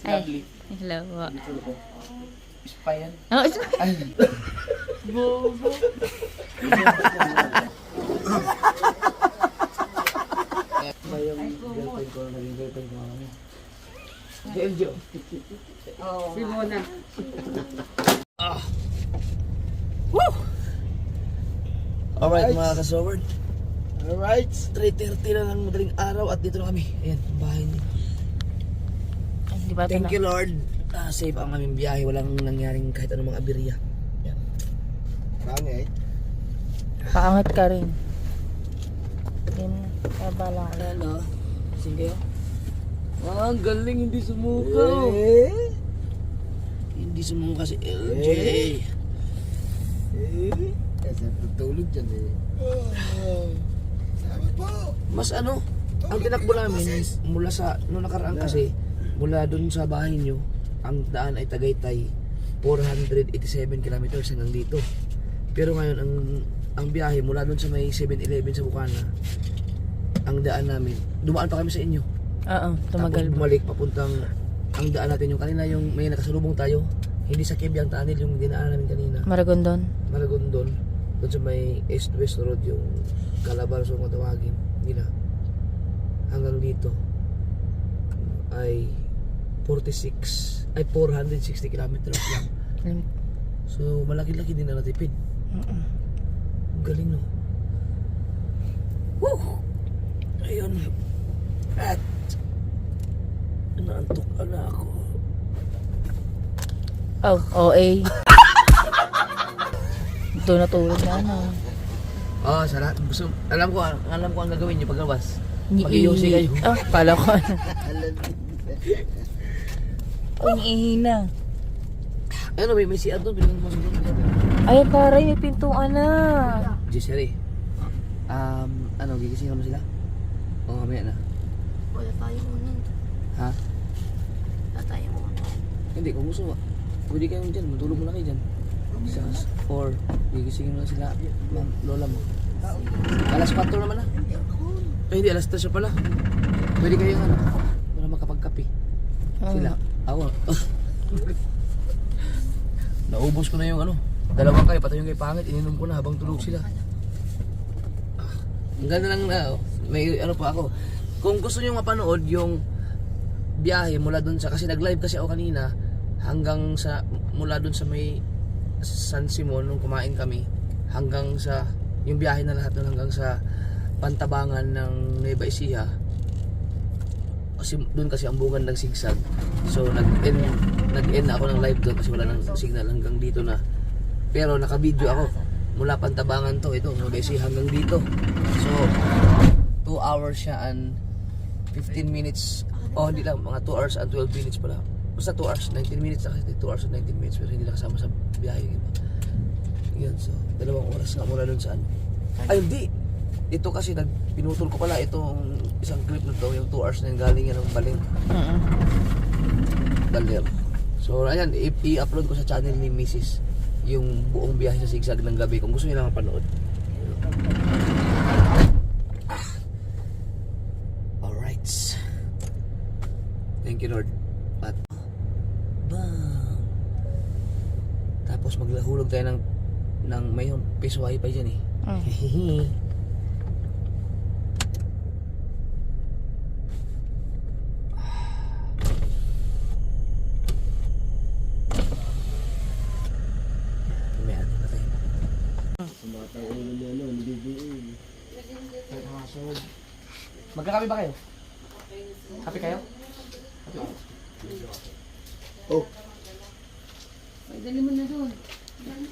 Lovely. Hello. Spy yan. Oh, Ay. Bobo. Ba yung girlfriend ko, naging girlfriend ko ano? Geljo. Oo. Simona. Woo! Alright mga kasoward. Alright. 3:30 na ng madaling araw at dito na kami. Ayan, bahay niyo. di ba Thank you Lord. Safe ang aming biyahe. Walang nangyaring kahit anong mga aberya. Yan. Bangit. Paangat ka rin. Yun, balang. Ano? Sige. Ang galing, hindi sumuka. Hindi sumuka si LJ. Kasi tutulog dyan eh. Salamat po. Mas ano, ang tinakbo namin mula sa, noong nakaraan kasi, mula dun sa bahay nyo, ang daan ay Tagaytay, 487 kilometers hanggang dito. Pero ngayon, ang biyahe mula dun sa may 7-Eleven sa Bukana, ang daan namin, dumaan pa kami sa inyo. Oo, tumagal. Tapos bumalik papuntang, ang daan natin yung kanina, yung may nakasalubong tayo, hindi sa Kebyang Tunnel, yung dinaanan namin kanina. Maragondon. Maragondon, doon sa may East-West Road, yung Calabarzon kung tawagin nila, hanggang dito ay 460 kilometers lang. So malaki-laki din na natipid. Ang galing no. Woo! Ayun. At naantok na ako. Oh, OA. Doon natulog na ano. Oh, sarap. Gusto, alam ko ang gagawin niyo paglabas. Mag-iusi kayo. Oh, pala ko. Ang ihina. Ano, may CR doon. Pinagin mo sa doon. Ay, taray, may pintuan na. Giselle, ano, gigising mo sila? O, mamaya na. Wala tayo muna. Ha? Wala tayo muna. Hindi, kung gusto, pwede kayong dyan. Matulog mo na kayo dyan. Or, gigisingin mo na sila, ma'am, lola mo. Alas 4 naman na. Ay, hindi, alas 3 pala. Pwede kayong ano, para makapagkape. Sila. Ako. Naubos ko na yung ano. Dalawang kayo, pati yung kay pangit, ininom ko na habang tulog sila. Ang ganda lang na, may ano pa ako. Kung gusto nyo mapanood yung biyahe mula dun sa, kasi nag-live kasi ako kanina, hanggang sa, mula dun sa may San Simon, nung kumain kami, hanggang sa, yung biyahe na lahat nun hanggang sa Pantabangan ng Nueva Ecija. Kasi doon kasi ang bungan ng sigsag. So nag-end na ako ng live doon kasi wala nang signal hanggang dito na. Pero naka-video ako mula Pantabangan to, ito Nueva Ecija hanggang dito. So 2 hours siya and 15 minutes. Oh, hindi lang, mga 2 hours and 12 minutes pala. Basta 2 hours, 19 minutes na kasi 2 hours and 19 minutes pero hindi na kasama sa biyahe. Yan, so 2 oras nga mula doon sa ano. Ay hindi! Ito kasi pinutol ko pala itong isang clip na to, yung 2 hours na yung galing yan ng Baling. Baler. So ayan, i-upload ko sa channel ni Mrs. yung buong biyahe sa sigsag ng gabi kung gusto niyo lang mapanood. Alright. Thank you Lord. At bam. Tapos maglahulog tayo ng may piso wifi dyan eh. Sumatang ulo niya no, hindi diin. Magkakape ba kayo? Kape kayo? Oh, Ay, dali mo na doon.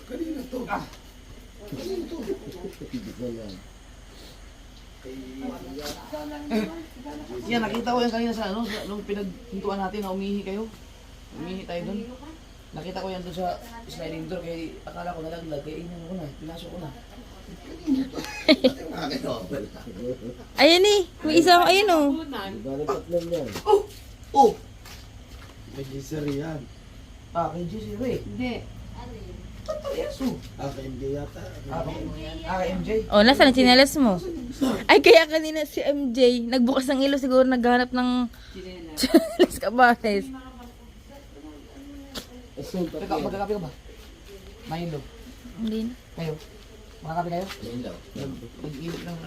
kanina to. Kanina to. Hindi ko yan. Yan, nakita ko yan kanina sa ano, nung pinaghintuan natin na umihi kayo. Umihi tayo doon. Nakita ko yan doon sa sliding door kaya akala ko nalaglag kaya inan ko na, pinasok ko na. Ayan eh. May isa ko, ayun oh. Balapat lang yan. Oh! May gisar yan. Kay JC Ray. Hindi. Yesu. Hindi yata. Kay MJ. Oh, nasa na chinelas mo? Ay, kaya kanina si MJ, nagbukas ng ilo siguro, naghanap ng chinelas kabahes. Teka, magkakape ka ba? Milo. Hindi na. Kayo? Makakape kayo? Hello. Mag-iinit lang.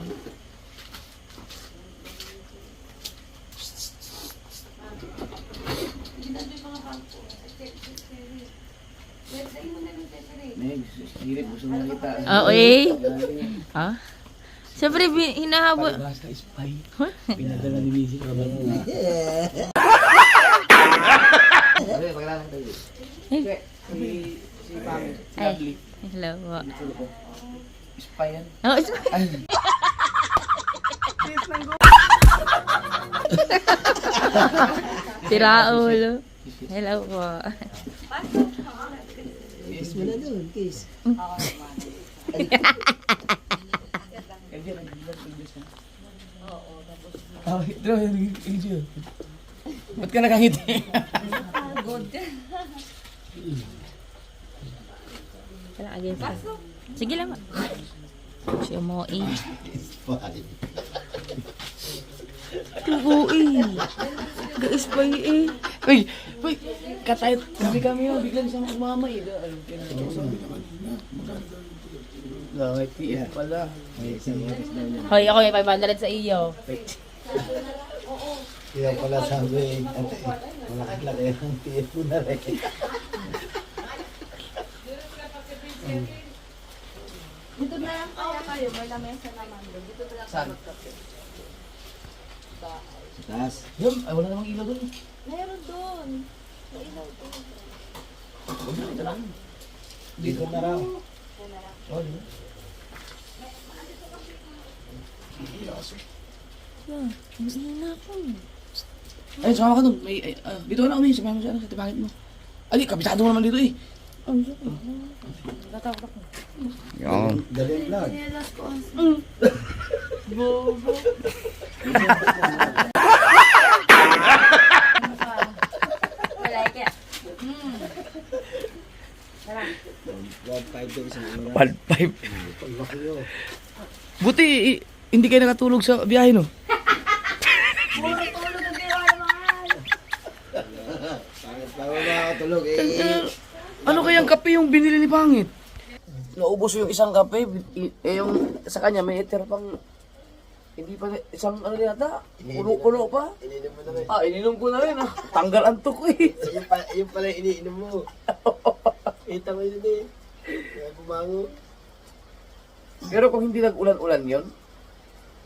Next, sirit mo sa malita. Oo eh. Ha? Siyempre, hinahabol. Basta spy. Pinadala ni Missy ka ba? Okay, pagkala lang tayo. Si Pami, si Ay. Lovely. Hello. Spy yan. Oh, Ay. Tira ulo. Hello po. Kiss mo na doon, kiss. Oh, ito yung video. Ba't ka nakangiti? Tara, again. Sige lang. Siya mo eh. Tubo eh. Gais pa eh. Uy, uy, katayot. Kami yun, biglang sa mama eh. Langit TF pala. Hoy, ako may 500 sa iyo. Kaya pala sabi, ate, malaki-laki ang tiyan mo na rin. Dito na lang kaya kayo, may lamesa naman doon. Dito na lang Saan? Taas. Yun, ay wala namang ilaw doon. Meron doon. May ilaw doon. Dito na raw. Oh, di ba? Hindi na ako. Ay, sumama ka doon. May, dito ka na umi, sumama mo siya sa tipangit mo. Ay, kabisado mo naman dito eh. Dali lang. Nilas ko ang I like it. 1.5 daw isang oras. 1.5. Paglaki yun. Buti, hindi kayo nakatulog sa biyahe, no? Puro tulog ang biro naman. Pangit pa wala ako tulog eh. Ano kayang kape yung binili ni Pangit? Naubos yung isang kape, yung sa kanya may ether pang, hindi pa, isang ano yata, kulo pa. Ininom mo na rin. Ininom ko na rin Tanggal antok ko eh. Yung pala yung iniinom mo. Kita mo yun eh. Kaya bumango. Pero kung hindi nag-ulan-ulan yun,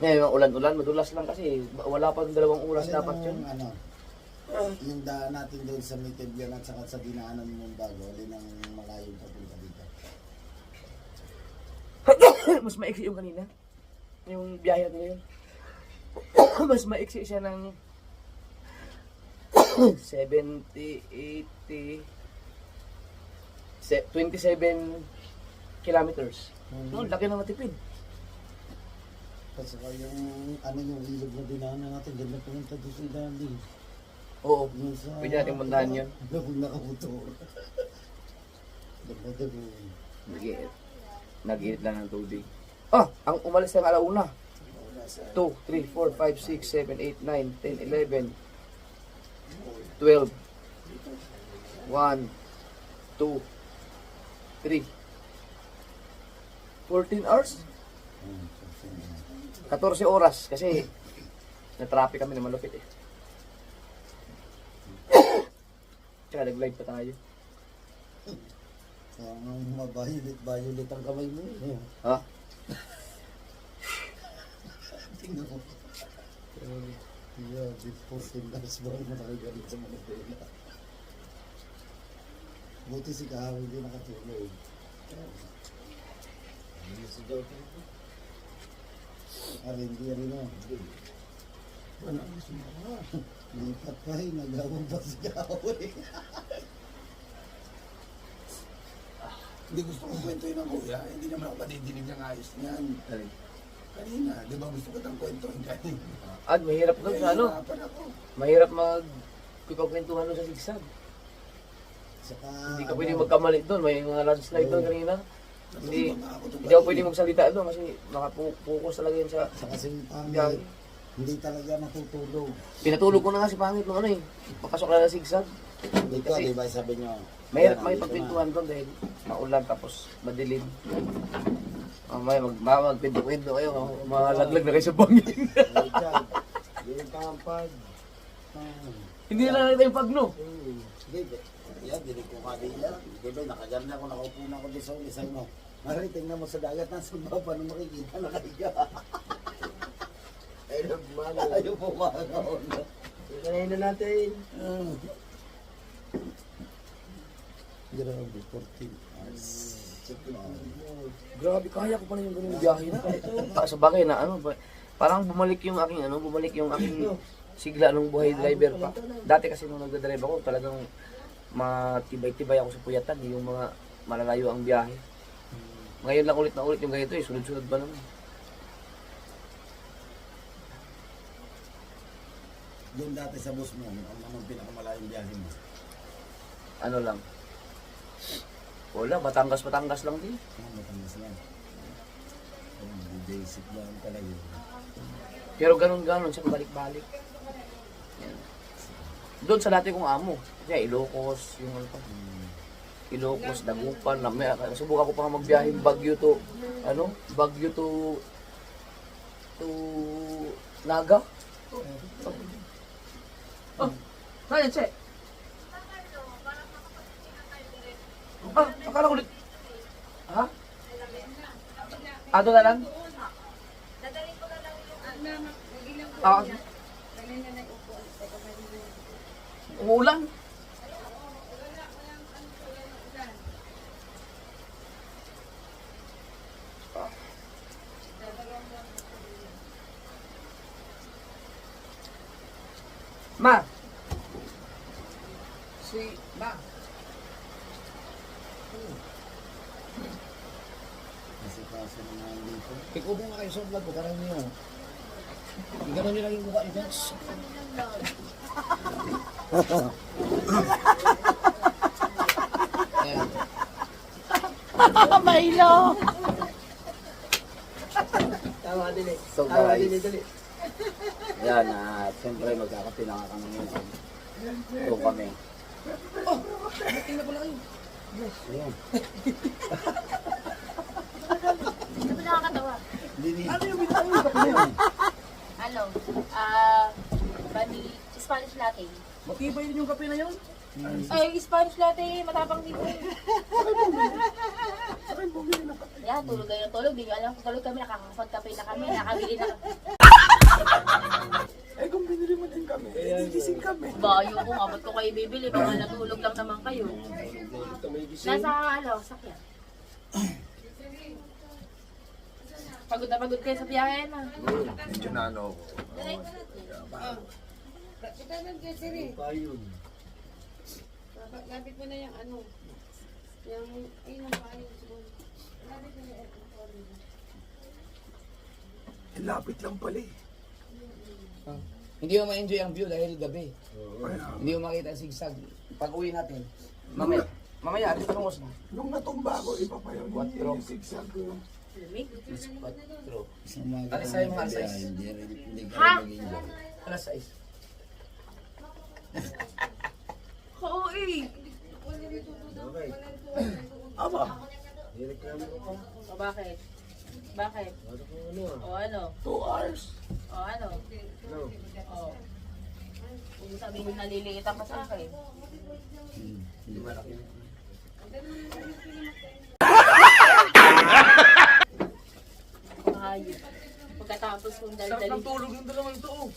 ngayon yung ulan-ulan, madulas lang kasi, wala pa 2 oras dapat yun. Ano, yung daan natin doon sa Mitibyan at saka sa dinaanan mong bago, alin ang malayong papunta dito. Mas maiksi yung kanina. Yung biyahe natin ngayon. Mas maiksi siya ng 70, 80, 27 kilometers. No, laki ng natipid. At saka yung, ano yung ilog na dinaanan natin, ganda pumunta doon sa dali. Oo, Yung sa... pwede natin mandahan yun. Huwag nakabuto. Ganda doon. Nag-iit lang ng tubig. Ang umalis ng alauna. 2, 3, 4, 5, 6, 7, 8, 9, 10, 11, 12, 1, 2, 3, 14 hours? 14 oras kasi na-traffic kami na malupit eh. Tsaka nag-live pa tayo. Ang mabayulit ang kamay mo. Ha? Tingnan mo. Yeah, before 10 hours ba ako nakagalit sa Manila. Buti si Kahaw hindi nakatulog. Hindi si Joker. Hindi rin o. Wala ang sumama. Lipat pa eh, nagawang pa si Kahaw eh. Hindi gusto kong kwentuhin ng kuya, hindi naman ako madidinig ng ayos niyan. Kanina, di ba gusto ko ng kwentuhin kanina? At mahirap doon sa ano? Nahihirapan ako. Mahirap magkikwentuhan doon sa sigsag. Saka, Hindi ka pwede magkamali doon. May mga landslide doon kanina. Hindi, Nasa ako ito hindi ako pwede magsalita doon kasi nakapokus talaga yun sa... saka si Yan. Pangit, hindi talaga natutulog. Pinatulog ko na nga si Pangit nung ano eh. Papasok na ng sigsag. Dito, di ba sabi nyo? Mahirap yan, may dito pagpintuan doon dahil maulan tapos madilim. Mamaya magpinto-pinto kayo, malaglag na kayo sa bangin. na. Richard, yung kampad. Hindi na nakita yung pagno. Hindi, yan, dinig ko kanina. Diba, nakaganda ako, nakaupo na ako di sa ulisay mo. Mari, tingnan mo sa dagat, nasa baba, paano makikita, nakahiga. Ayaw po makakaon. Kanayin na natin. Grabe, 14 hours. Grabe, kaya ko pala yung ganung biyahe na. Sa bagay na ano, parang bumalik yung aking sigla nung buhay driver pa. Dati kasi nung nagdadrive ako, talagang matibay-tibay ako sa puyatan, yung mga malalayo ang biyahe. Ngayon lang ulit na ulit yung ganito sunod-sunod ba naman. Doon dati sa bus mo, anong pinakamalayong biyahe mo? Ano lang. Wala, Batangas lang din. Matamis lang. Basic lang talaga. Pero ganun-ganun siya balik-balik. Yan. Doon sa dati kong amo, kaya Ilocos, yung ano pa. Ilocos, Dagupan, subukan ko pa nga magbiyahe Baguio to Naga. Kaya che. Akala ko ulit. Ha? Doon na lang? Dadalhin ko na lang yung Ah. Umuulan. Ma. Ma. Kasi kaso naman dito. Ikubo nga kayo sa vlog ko, parang niyo. Ganun nyo lang yung mukha niyo. Ayan. Mailo! Tama din eh. So guys, yan at siyempre magkakape na kami ngayon. Ito kami. Tingnan na pala kayo. Ayan. Ano ba nakakatawa? Ano yung binigay yung kape na yun? Ano? Spanish latte. Matibay din yung kape na yun. Ay, Spanish latte. Matapang dito. Yan, tulog kayo ng tulog. Di nyo alam kung tulog kami. Nakakapag-kape na kami. Nakabili na. Eh kung binili mo din kami, eh gising kami. Bayo ko nga. Ba't ko kayo bibili? Baka natulog lang naman kayo. Nasa sakyan. Pagod na pagod kayo sa biyahe na. Medyo na ano ko. Lapit mo na yung ano. Yung, ayun ang paano siguro. Lapit mo na yung Eh, lapit lang pala eh. Hindi mo ma-enjoy ang view dahil gabi. Hindi mo makita ang sigsag. Pag uwi natin, mamaya, alis na na. Nung natumba ako, iba pa yun. Quattro. Yung zigzag ko. True. Isang mga Alis tayo mga alas kaya 6. hindi ka Ha? mag-enjoy. Alas 6. Oo eh. Aba, O bakit? Bakit? O ano? 2 hours. O ano? O. Kung sabihin mo naliliitan ka sa akin. Hindi malaki. Ayun. Pagkatapos kong Sarap daldalin. ng tulog yung dalawang ito. Oh.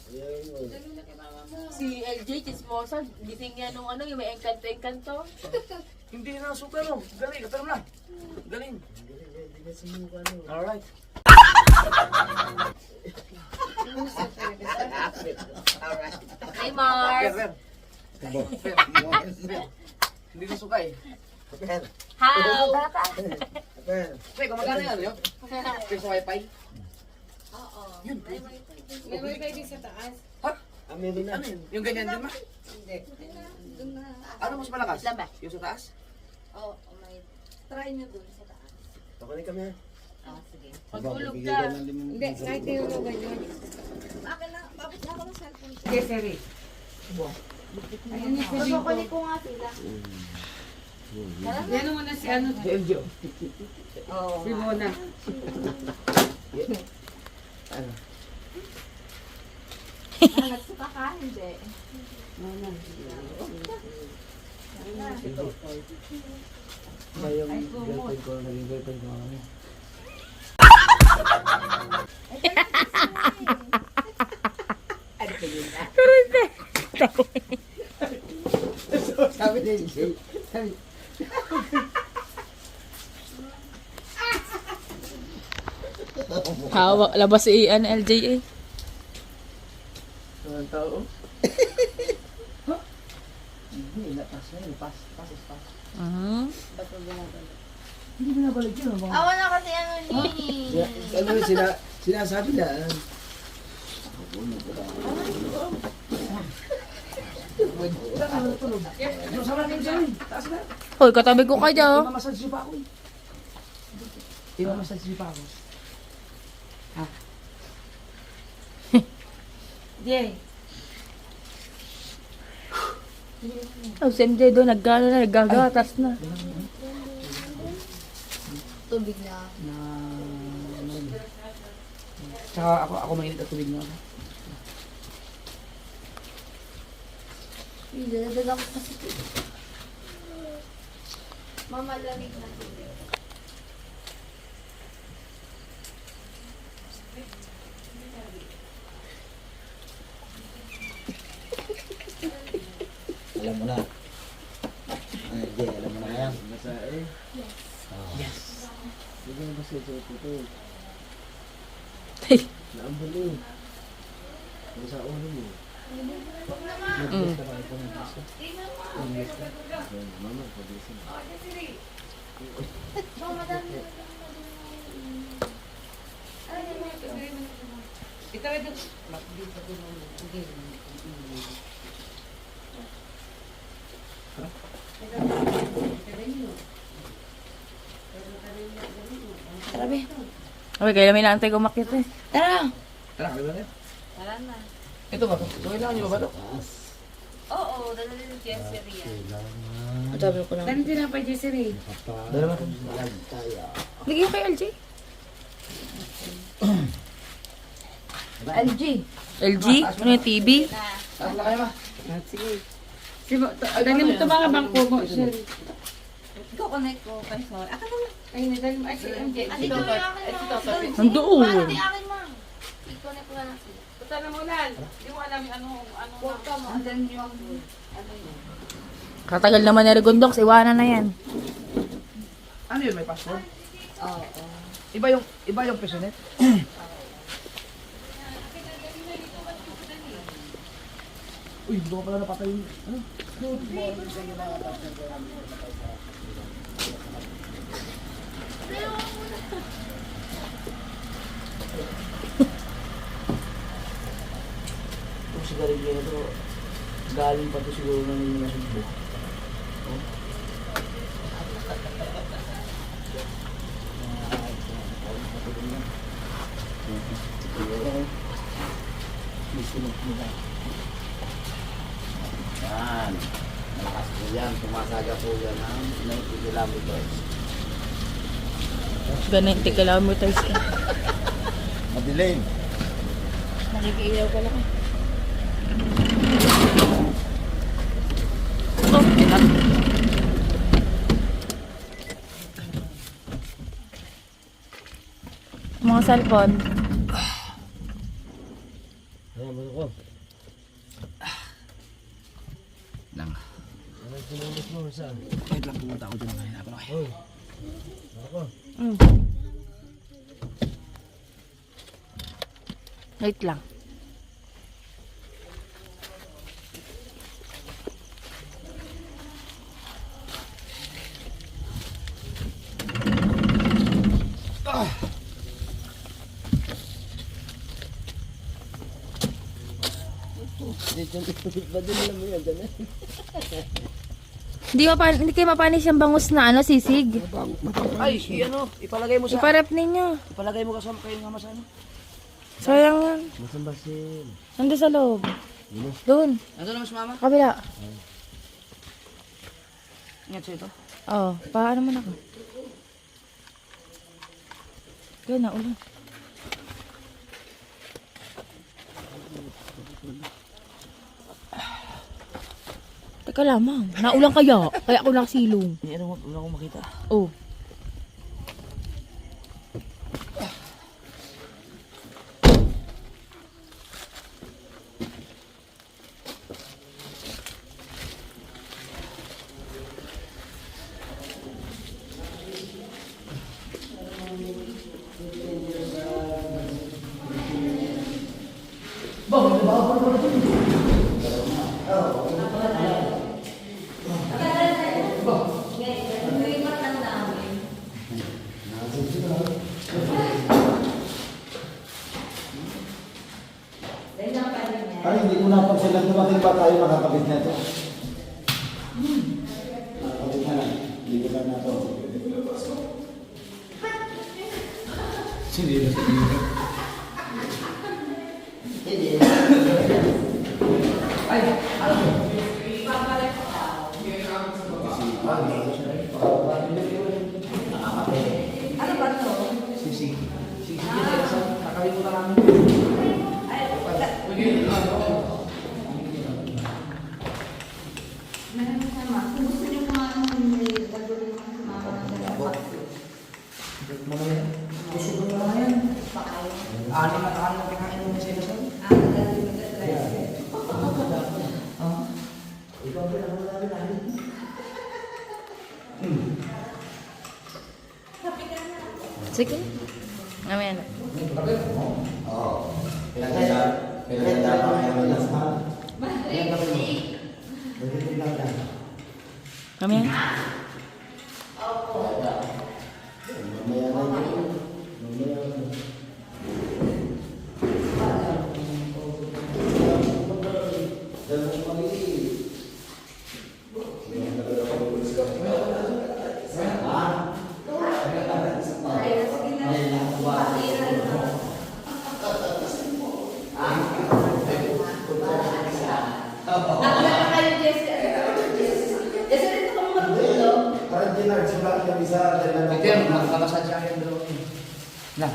Si LJ, chismosa, gising niya nung ano, yung may engkanto-engkanto. Hindi na super oh. Galing, kataram na. Galing. Alright. Hey Mars! Hindi na sukay. How? Pre, kumagana yan yun? Pre, sa wifi? Oo. Yun. May wifi din sa taas. Ha? Ano yun? Yung ganyan din ma? Hindi. Doon na. Ano mas malakas? Islam ba? Yung sa taas? Oo, may... Try nyo doon sa taas. Ah, sige. Pagtulog Pagtulog ka. Hindi, kahit tinulugan nyo. Akin na, bakit ako ng cellphone siya? Okay, Siri. Kukunin ko nga sila. Yan mo na si ano. Si Mona. Nagsuka ka? Hindi. Ba yung girlfriend ko, naging girlfriend ko kami. Sabi din, sabi, Hawak, labas si LJ eh. Ang tao. Mhm. Awa na kasi ano ni. Ano sinasabi na? Hoy, katabi ko kayo. Imamasage pa ako eh. Imamasage pa ako. Jay. Oh, si MJ doon, naggagatas na. Tubig na. Tsaka ako mainit at tubig na ako. Hindi, nadala ko kasi. Mamalamig na tubig. alam mo na. Ay, di, alam mo na yan. Yes. Hindi na ba siya ito? Naambal eh. Ang sa ulo mo. Nag-guess na ba ito ng gusto? Nag-guess ka? Mama, pag-guess na. Ito ito. Grabe. Okay, kaya namin naantay kumakit eh. Tara! Tara, kaliwa na. Tara na. Ito ba? Kailangan nyo ba ito? Oo, dala din si Jessery yan. Ang sabi ko lang. Saan tinapay Jessere? Dalawa. Bigyan kay LJ. LG. LG? Ano yung TV? Taas na kayo ba? Sige. Si Mo, dali mo ito mga bangko mo, Sherry. Ikaw connect ko kay Sol. Akin na lang. Ay, nadali mo. Ay, si MJ. Ate, ito yung akin ma. Nandoon. Ate, akin ma. I-connect ko na lang sila. Punta na mo lang. Hindi mo alam ano. Huwag ka mo. Andyan yung ano yun. Katagal naman ni Regondox, iwanan na yan. Ano yun? May password? Oo. Iba yung pesonet? Uy, hindi ko pala napatay yung... Ano? Itong sigarilyo na ito, galing pa ito siguro ng nasumbo. Yan. Malakas po yan. Tumasaga po yan ng 90 kilometers. Ganun, 90 kilometers ka. Madilim. Nakikilaw ka lang. Oh, enough. Mga cellphone. Ayan, ano ko? Lang. Ano yung sinunod mo? Saan? Kahit lang pumunta ako dyan. Hinapan ako. Uy. Ako. Wait lang. Hindi kayo mapanis yung bangus na ano, sisig. Ay, ano? Ipalagay mo sa... Iparep ninyo. Ipalagay mo kasama kayo nga masano. Sayang yan. Masambasin. Nandun sa loob. Doon. Ito naman si mama. Kabila. Ingat siya ito. Oo. Paano man ako? Kaya na, ulan. Teka lamang. Naulan kaya. Kaya ako nakasilong. Hindi na ako makita. Oh. Ay, hindi ko napansin. Dumating ba tayo makakabit na ito? Makakabit na lang. Hindi ko lang napansin. Sige. Mamaya na. Mamaya na. Ito yan, makakamasan siya yung dalawa. Na,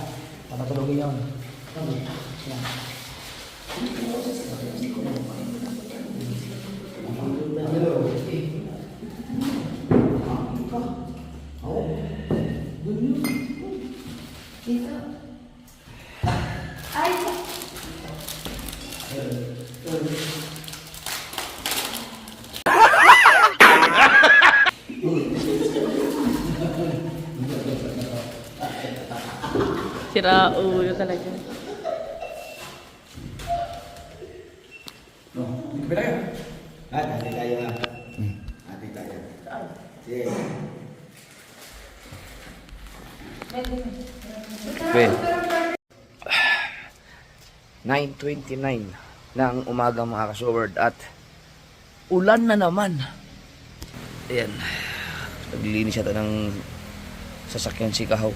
papatulogin yun. Sira ulo talaga. Hati tayo na. Hati tayo. Sige. Okay. 9:29 ng umaga mga kasoward at ulan na naman. Ayan. Naglilinis yata ng sasakyan si Kahaw.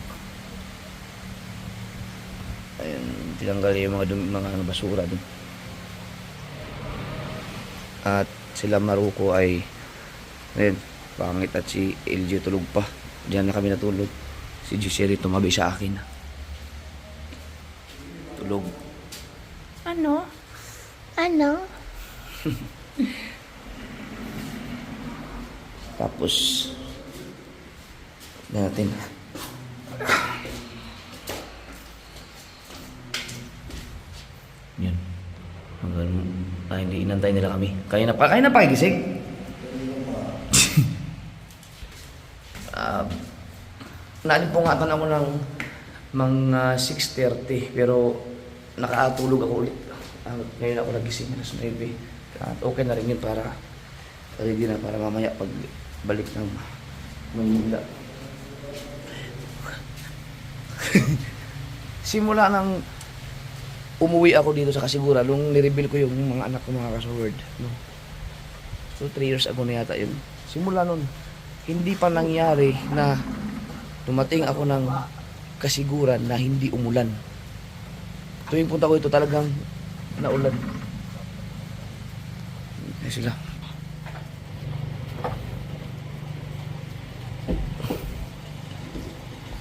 Ayan, tinanggal yung mga basura dun. At sila Maruko ay ayun, pangit at si LG tulog pa. Diyan na kami natulog. Si Giselle tumabi sa akin. Tulog. Ano? Ano? Tapos natin yan hanggang hindi inantay nila kami kaya na pakigising. Nalimpungatan ako ng mga 6:30 pero nakatulog ako ulit. Ngayon ako nagising alas 9 at okay na rin yun para ready na para mamaya pag balik ng Maynila. Simula nang umuwi ako dito sa Kasiguran, nung nireveal ko yung mga anak ko mga kasoward, no? So 3 years ago na yata yun. Simula nun, hindi pa nangyari na dumating ako ng Kasiguran na hindi umulan. Tuwing punta ko ito talagang naulan. Ayan sila.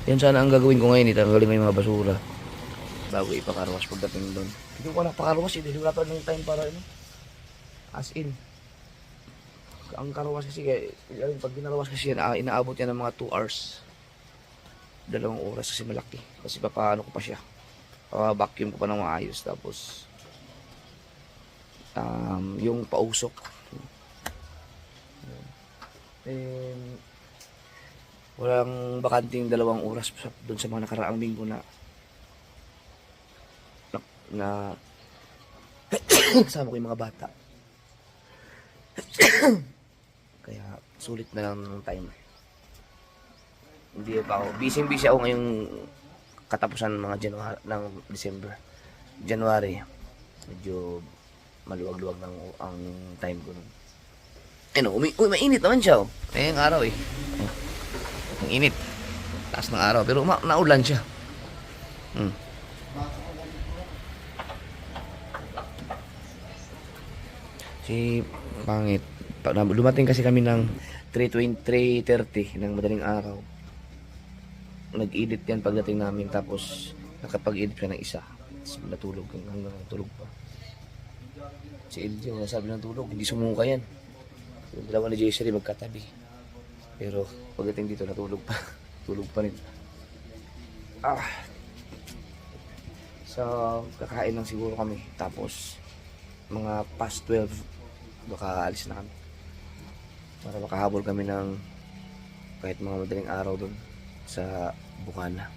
Yan sana ang gagawin ko ngayon, itanggalin ko yung mga basura bago ipakarwas pagdating doon. Hindi ko na pakarwas, hindi wala pa ng time para ano. As in. Ang karwas kasi, pag ginarwas kasi yan, inaabot yan ng mga 2 hours. 2 oras kasi malaki. Kasi papaano ko pa siya. Vacuum ko pa ng maayos. Tapos, yung pausok. And, walang bakanting 2 oras doon sa mga nakaraang linggo na kasama ko yung mga bata. Kaya sulit na lang ng time. Hindi pa ako. Busy ako ngayong katapusan ng mga January, ng December. January, medyo maluwag-luwag ng ang time ko nun. Ano, mainit naman siya. Ang araw eh. Ang init. Taas ng araw. Pero naulan siya. Si pangit. Dumating kasi kami ng 3:30 ng madaling araw. Nag-edit yan pagdating namin. Tapos nakapag-edit ka ng isa. Tapos natulog hanggang tulog pa. Si LJ, wala sabi ng tulog. Hindi sumuka yan. Yung dalawa ni Jason magkatabi. Pero pagdating dito natulog pa. Tulog pa rin. So kakain lang siguro kami. Tapos mga past 12 baka alis na kami. Para makahabol kami ng kahit mga madaling araw doon sa Bukana.